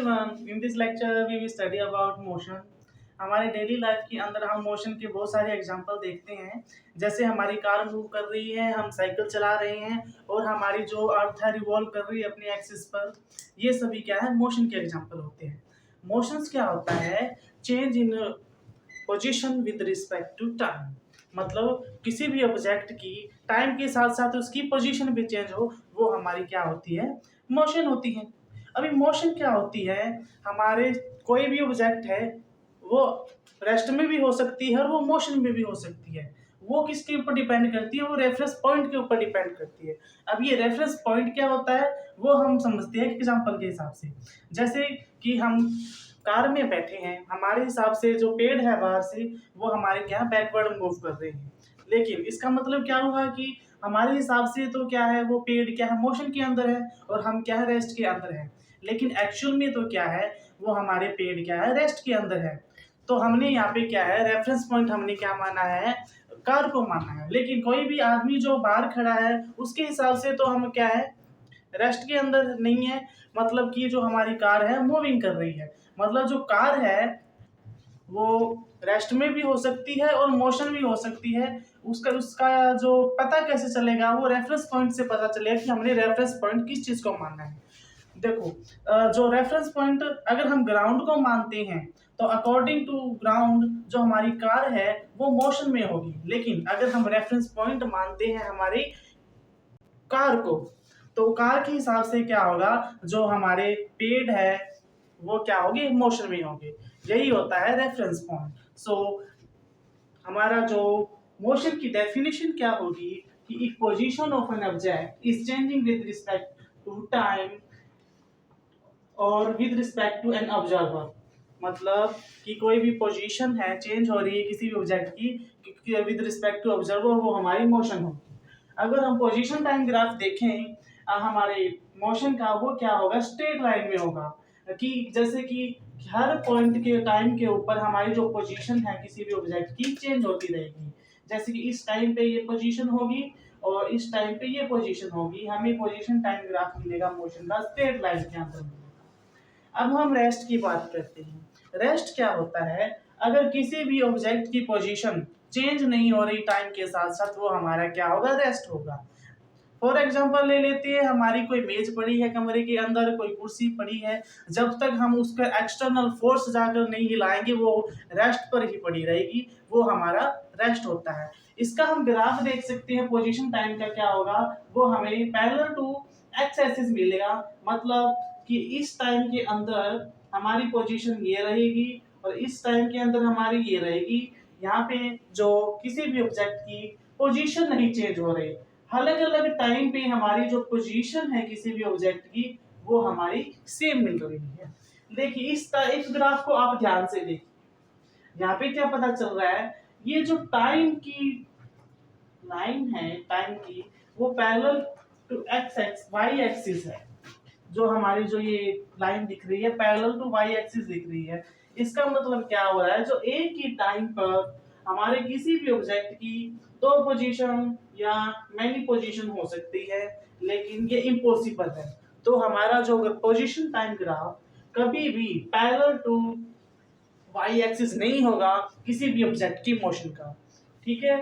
everyone. In this lecture, we will study about motion. हमारे daily life के अंदर हम मोशन के बहुत सारे एग्जांपल देखते हैं। जैसे हमारी कार मूव कर रही है, हम साइकिल चला रहे हैं और हमारी जो अर्थ है रिवॉल्व कर रही है अपनी एक्सिस पर। ये सभी क्या है, मोशन के एग्जांपल होते हैं। मोशंस क्या होता है? Change in position with respect to time. मतलब किसी भी ऑब्जेक्ट की टाइम के साथ साथ उसकी पोजीशन भी चेंज हो, वो हमारी क्या होती है? मोशन होती है। अभी मोशन क्या होती है? हमारे कोई भी ऑब्जेक्ट है, वो रेस्ट में भी हो सकती है और वो मोशन में भी हो सकती है। वो किसके ऊपर डिपेंड करती है? वो रेफरेंस पॉइंट के ऊपर डिपेंड करती है। अब ये रेफरेंस पॉइंट क्या होता है, वो हम समझते हैं एग्जांपल के हिसाब से। जैसे कि हम कार में बैठे हैं, हमारे हिसाब से जो पेड़ है बाहर से, वो हमारे क्या बैकवर्ड मूव कर रहे हैं। लेकिन इसका मतलब क्या हुआ कि हमारे हिसाब से तो क्या है, वो पेड़ क्या है, मोशन के अंदर है और हम क्या है, रेस्ट के अंदर है। लेकिन एक्चुअल में तो क्या है, वो हमारे पेड़ क्या है, रेस्ट के अंदर है। तो हमने यहाँ पे क्या है, रेफरेंस पॉइंट हमने क्या माना है, कार को माना है। लेकिन कोई भी आदमी जो बाहर खड़ा है, उसके हिसाब से तो हम क्या है, रेस्ट के अंदर नहीं है। मतलब कि जो हमारी कार है मूविंग कर रही है। मतलब जो कार है वो रेस्ट में भी हो सकती है और मोशन भी हो सकती है। उसका उसका जो पता कैसे चलेगा, वो रेफरेंस पॉइंट से पता चलेगा कि हमने रेफरेंस पॉइंट किस चीज को मानना है। देखो, जो रेफरेंस पॉइंट अगर हम ग्राउंड को मानते हैं, तो अकॉर्डिंग टू ग्राउंड जो हमारी कार है वो मोशन में होगी। लेकिन अगर हम रेफरेंस पॉइंट मानते हैं हमारी कार को, तो कार के हिसाब से क्या होगा, जो हमारे पेड़ है वो क्या होगी, मोशन में होगी। यही होता है रेफरेंस पॉइंट। सो हमारा जो मोशन की डेफिनेशन क्या होगी कि if position of an object is changing with respect to time और with respect to an observer. मतलब कि कोई भी पोजीशन है चेंज हो रही है किसी भी ऑब्जेक्ट की विद रिस्पेक्ट टू ऑब्जर्वर, वो हमारी मोशन होगी। अगर हम पोजीशन टाइम ग्राफ देखें हमारे मोशन का, वो क्या होगा, स्ट्रेट लाइन में होगा। कि जैसे कि हर पॉइंट के टाइम के ऊपर हमारी जो पोजीशन है किसी भी ऑब्जेक्ट की चेंज होती रहेगी। जैसे कि इस टाइम पे ये पोजीशन होगी और इस टाइम पे ये पोजीशन होगी। हमें पोजीशन टाइम ग्राफ मिलेगा मोशन का स्ट्रेट लाइन के अंदर। अब हम रेस्ट की बात करते हैं। रेस्ट क्या होता है? अगर किसी भी ऑब्जेक्ट की पोजीशन चेंज नहीं हो रही टाइम के साथ साथ, वो हमारा क्या होगा, रेस्ट होगा। फॉर एग्जाम्पल ले लेते हैं, हमारी कोई मेज पड़ी है कमरे के अंदर, कोई कुर्सी पड़ी है, जब तक हम उसका एक्सटर्नल फोर्स जाकर नहीं हिलाएंगे वो रेस्ट पर ही पड़ी रहेगी, वो हमारा रेस्ट होता है। इसका हम ग्राफ देख सकते हैं, पोजीशन टाइम का क्या होगा, वो हमें पैरेलल टू एक्स एक्सिस मिलेगा। मतलब कि इस टाइम के अंदर हमारी पोजीशन ये रहेगी और इस टाइम के अंदर हमारी ये रहेगी। यहाँ पे जो किसी भी ऑब्जेक्ट की पोजीशन नहीं चेंज हो रही, अलग अलग टाइम पे हमारी जो पोजीशन है किसी भी ऑब्जेक्ट की, वो हमारी सेम मिल रही है। देखिए इस ग्राफ को आप ध्यान से देखिए, यहाँ पे क्या पता चल रहा है, ये जो टाइम की लाइन है टाइम की, वो parallel to X X Y axis है। जो हमारी जो ये लाइन दिख रही है पैरेलल टू वाई एक्सिस दिख रही है। इसका मतलब क्या हो रहा है, जो एक ही टाइम पर हमारे किसी भी ऑब्जेक्ट की दो पोजीशन या मैनी पोजीशन हो सकती है, लेकिन ये इम्पॉसिबल है। तो हमारा जो पोजीशन टाइम ग्राफ कभी भी पैरेलल टू वाई एक्सिस नहीं होगा किसी भी ऑब्जेक्ट की मोशन का। ठीक है,